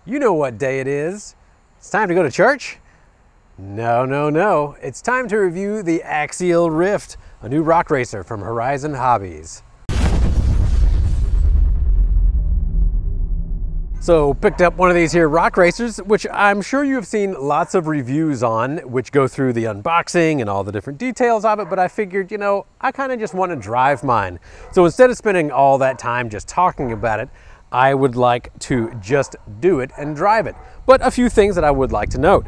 You know what day it is. It's time to go to church? No, no, no. It's time to review the Axial Ryft, a new rock racer from Holmes Hobbies. So picked up one of these here rock racers, which I'm sure you have seen lots of reviews on, which go through the unboxing and all the different details of it, but I figured, you know, I kind of just want to drive mine. So instead of spending all that time just talking about it, I would like to just do it and drive it. But a few things that I would like to note.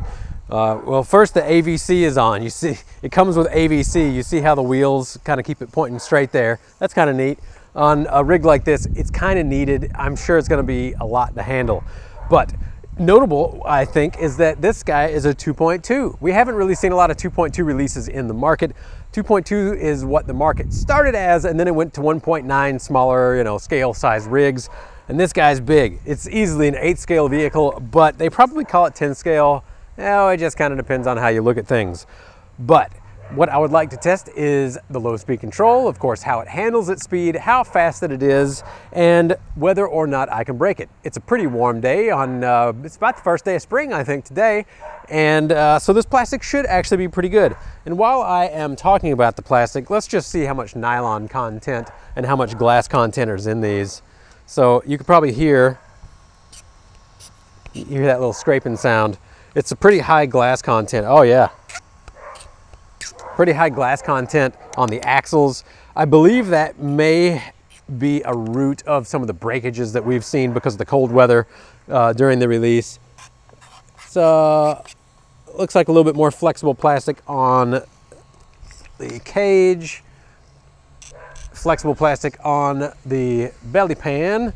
Well, first the AVC is on. You see, it comes with AVC. You see how the wheels kind of keep it pointing straight there. That's kind of neat. On a rig like this, it's kind of needed. I'm sure it's going to be a lot to handle. But notable, I think, is that this guy is a 2.2. We haven't really seen a lot of 2.2 releases in the market. 2.2 is what the market started as, and then it went to 1.9 smaller, you know, scale size rigs. And this guy's big. It's easily an 8 scale vehicle, but they probably call it 10 scale. No, it just kind of depends on how you look at things. But what I would like to test is the low speed control, of course, how it handles its speed, how fast that it is, and whether or not I can brake it. It's a pretty warm day on, it's about the first day of spring, I think, today. And so this plastic should actually be pretty good. And while I am talking about the plastic, let's just see how much nylon content and how much glass content is in these. So you can probably hear that little scraping sound. It's a pretty high glass content. Oh yeah. Pretty high glass content on the axles. I believe that may be a root of some of the breakages that we've seen because of the cold weather during the release. So looks like a little bit more flexible plastic on the cage. Flexible plastic on the belly pan.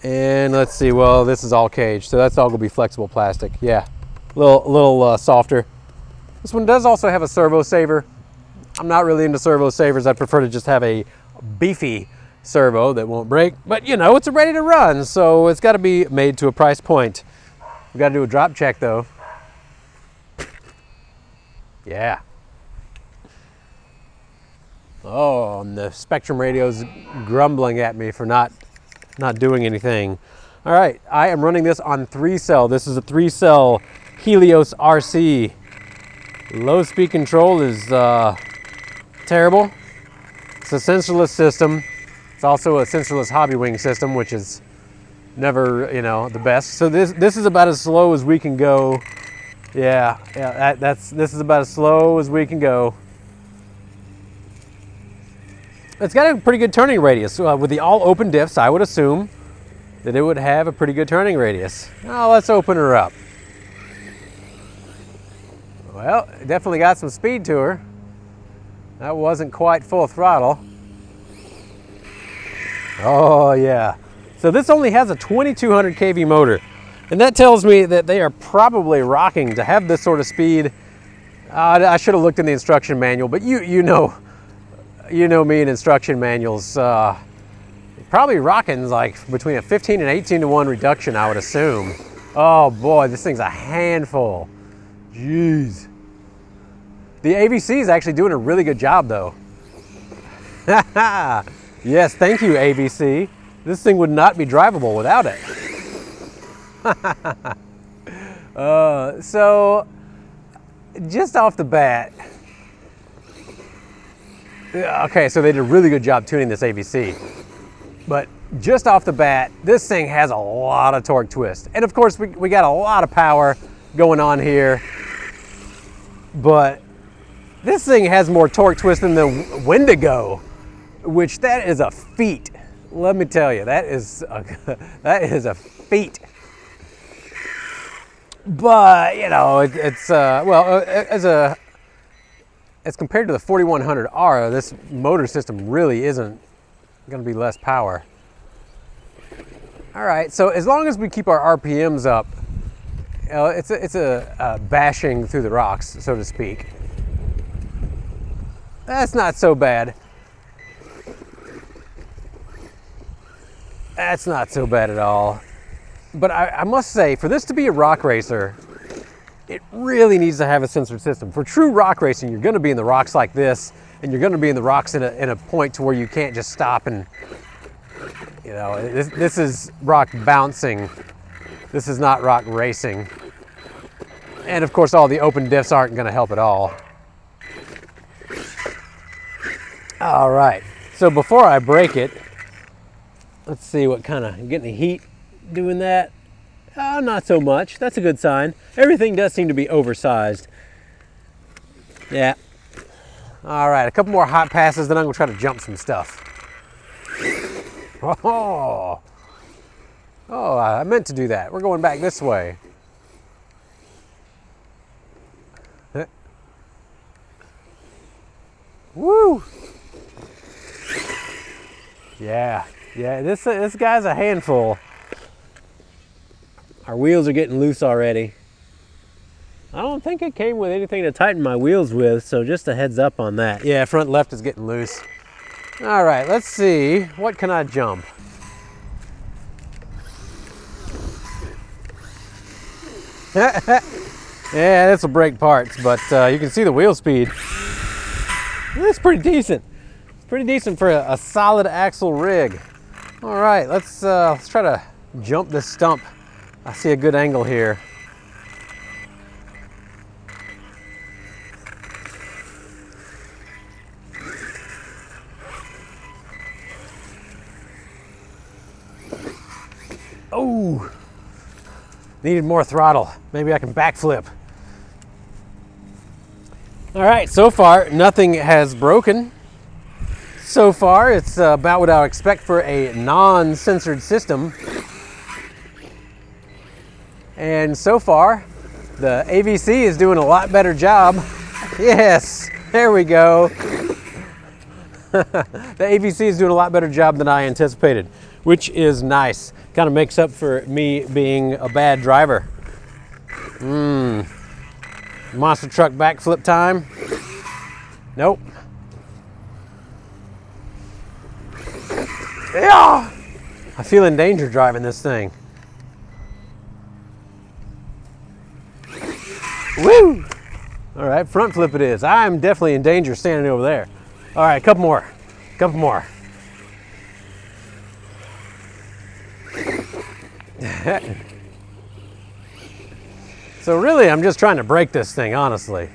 And let's see, well, this is all cage, so that's all gonna be flexible plastic. Yeah, a little softer. This one does also have a servo saver. I'm not really into servo savers. I prefer to just have a beefy servo that won't break, but you know, it's ready to run, so it's gotta be made to a price point. We gotta do a drop check though. Yeah. Oh, and the Spectrum radio's grumbling at me for not doing anything. All right, I am running this on 3-cell. This is a 3-cell Helios RC. Low speed control is terrible. It's a sensorless system. It's also a sensorless hobby wing system, which is never, you know, the best. So this is about as slow as we can go. Yeah, this is about as slow as we can go. It's got a pretty good turning radius. With the all open diffs, I would assume that it would have a pretty good turning radius. Now let's open her up. Well, it definitely got some speed to her. That wasn't quite full throttle. Oh yeah. So this only has a 2200 kV motor. And that tells me that they are probably rocking to have this sort of speed. I should have looked in the instruction manual, but you know me and instruction manuals. Probably rocking like between a 15 and 18 to 1 reduction, I would assume. Oh boy, this thing's a handful. Jeez. The AVC is actually doing a really good job though. Yes, thank you AVC. This thing would not be drivable without it. So just off the bat, okay, so they did a really good job tuning this AVC. But just off the bat, this thing has a lot of torque twist. And of course, we got a lot of power going on here. But this thing has more torque twist than the Wendigo, which that is a feat. Let me tell you, that is a feat. But, you know, as compared to the 4100R, this motor system really isn't going to be less power. All right, so as long as we keep our RPMs up, you know, it's a bashing through the rocks, so to speak. That's not so bad. That's not so bad at all. But I must say, for this to be a rock racer, it really needs to have a sensor system. For true rock racing, you're going to be in the rocks like this, and you're going to be in the rocks in a point to where you can't just stop and, you know, this is rock bouncing. This is not rock racing. And of course, all the open diffs aren't going to help at all. All right, so before I break it, let's see what kind of, getting the heat doing that. Not so much. That's a good sign. Everything does seem to be oversized. Yeah. All right, a couple more hot passes, then I'm gonna try to jump some stuff. Oh, I meant to do that. We're going back this way. Woo! Yeah, this guy's a handful. Our wheels are getting loose already. I don't think it came with anything to tighten my wheels with, so just a heads up on that. Yeah, front left is getting loose. All right, let's see. What can I jump? Yeah, this will break parts, but you can see the wheel speed. It's pretty decent. It's pretty decent for a solid axle rig. All right, let's try to jump this stump. I see a good angle here. Oh, needed more throttle. Maybe I can backflip. All right, so far nothing has broken. So far it's about what I would expect for a non-censored system. And so far the AVC is doing a lot better job. Yes, there we go. The AVC is doing a lot better job than I anticipated, which is nice. Kind of makes up for me being a bad driver. Monster truck backflip time. Nope. Yeah! I feel in danger driving this thing. Woo! All right, front flip it is. I'm definitely in danger standing over there. All right, a couple more. Couple more. So really, I'm just trying to break this thing, honestly.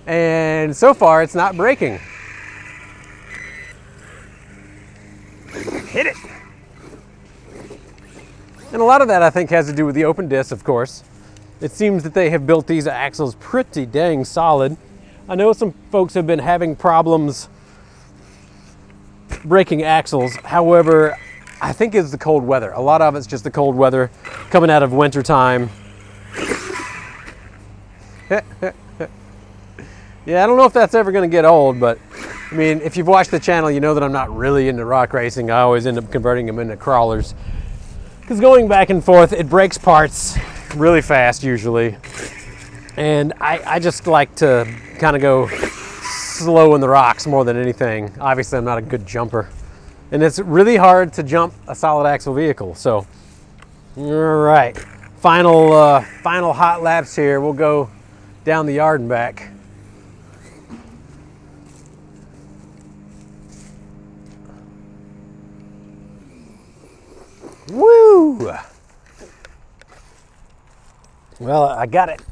And so far, it's not breaking. Hit it. And a lot of that, I think, has to do with the open disc, of course. It seems that they have built these axles pretty dang solid. I know some folks have been having problems breaking axles. However, I think it's the cold weather. A lot of it's just the cold weather coming out of winter time. Yeah, I don't know if that's ever going to get old, but I mean, if you've watched the channel, you know that I'm not really into rock racing. I always end up converting them into crawlers. Because going back and forth, it breaks parts really fast usually. And I just like to kind of go slow in the rocks more than anything. Obviously, I'm not a good jumper. And it's really hard to jump a solid axle vehicle. So, all right, final hot laps here. We'll go down the yard and back. Woo! Well, I got it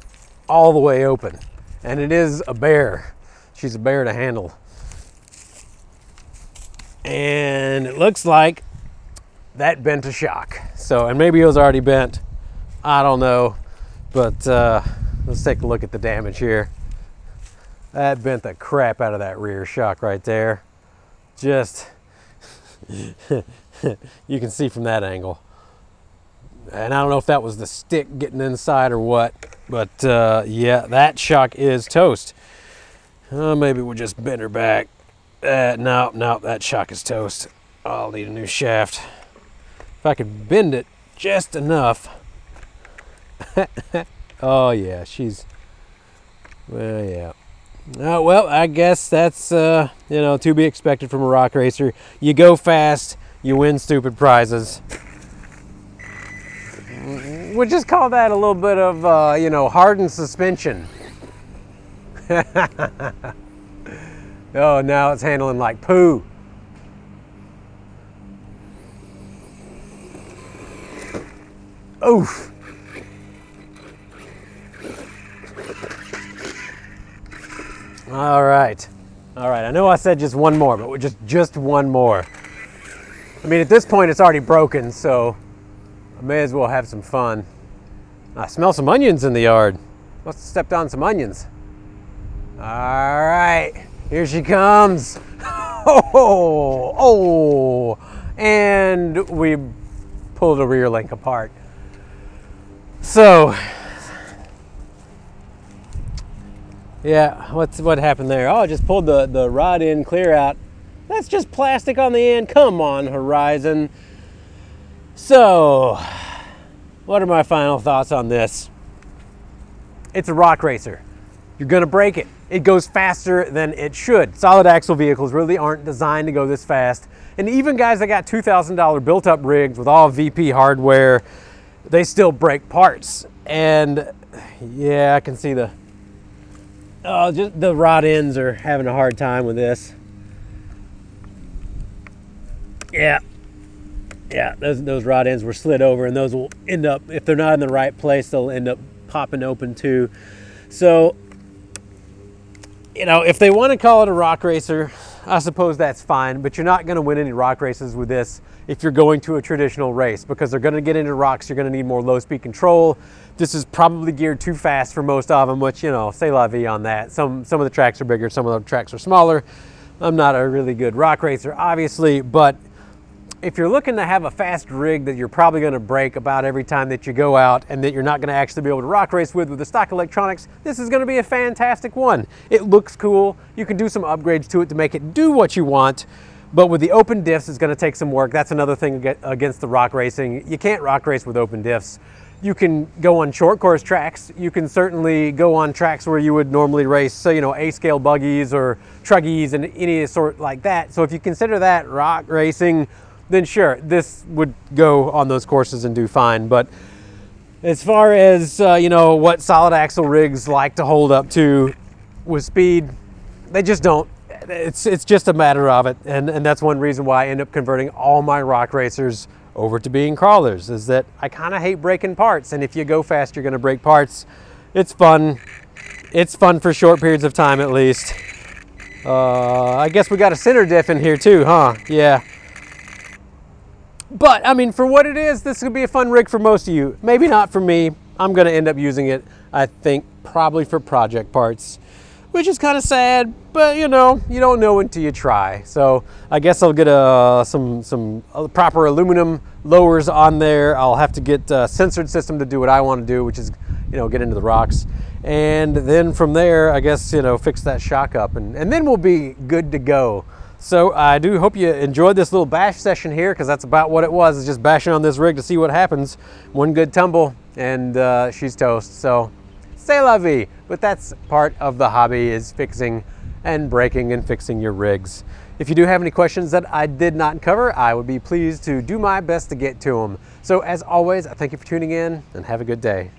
all the way open, and it is a bear. She's a bear to handle. And it looks like that bent a shock. So, and maybe it was already bent. I don't know. But let's take a look at the damage here. That bent the crap out of that rear shock right there. Just, you can see from that angle. And I don't know if that was the stick getting inside or what, but yeah, that shock is toast. Maybe we'll just bend her back. No, that shock is toast. I'll need a new shaft. If I could bend it just enough. Oh yeah, she's, well, yeah. Well, I guess that's, you know, to be expected from a rock racer. You go fast, you win stupid prizes. We'll just call that a little bit of, you know, hardened suspension. Oh, now it's handling like poo. Oof. All right. All right, I know I said just one more, but just one more. I mean, at this point, it's already broken, so I may as well have some fun. I smell some onions in the yard. Must have stepped on some onions. All right, here she comes. Oh, and we pulled a rear link apart. So, yeah, what happened there? Oh, I just pulled the rod in clear out. That's just plastic on the end. Come on, Horizon. So, what are my final thoughts on this? It's a rock racer. You're gonna break it. It goes faster than it should. Solid axle vehicles really aren't designed to go this fast. And even guys that got $2,000 built up rigs with all VP hardware, they still break parts. And yeah, I can see just the rod ends are having a hard time with this. Yeah, those rod ends were slid over, and those will end up, if they're not in the right place, they'll end up popping open too. So, you know, if they want to call it a rock racer, I suppose that's fine, but you're not going to win any rock races with this if you're going to a traditional race, because they're going to get into rocks. You're going to need more low speed control. This is probably geared too fast for most of them, which, you know, c'est la vie on that. Some of the tracks are bigger, some of the tracks are smaller. I'm not a really good rock racer, obviously, but if you're looking to have a fast rig that you're probably going to break about every time that you go out, and that you're not going to actually be able to rock race with the stock electronics, this is going to be a fantastic one. It looks cool. You can do some upgrades to it to make it do what you want, but with the open diffs, it's going to take some work. That's another thing against the rock racing. You can't rock race with open diffs. You can go on short course tracks. You can certainly go on tracks where you would normally race, so, you know, A-scale buggies or truggies and any sort like that. So if you consider that rock racing, then sure, this would go on those courses and do fine. But as far as, you know, what solid axle rigs like to hold up to with speed, they just don't. It's just a matter of it. And that's one reason why I end up converting all my rock racers over to being crawlers, is that I kind of hate breaking parts. And if you go fast, you're going to break parts. It's fun. It's fun for short periods of time, at least. I guess we got a center diff in here too, huh? Yeah. But, I mean, for what it is, this could be a fun rig for most of you. Maybe not for me. I'm going to end up using it, I think, probably for project parts, which is kind of sad, but, you know, you don't know until you try. So I guess I'll get some proper aluminum lowers on there. I'll have to get a censored system to do what I want to do, which is, you know, get into the rocks. And then from there, I guess, you know, fix that shock up, and then we'll be good to go. So I do hope you enjoyed this little bash session here, because that's about what it was, is just bashing on this rig to see what happens. One good tumble and she's toast. So c'est la vie. But that's part of the hobby, is fixing and breaking and fixing your rigs. If you do have any questions that I did not cover, I would be pleased to do my best to get to them. So as always, I thank you for tuning in, and have a good day.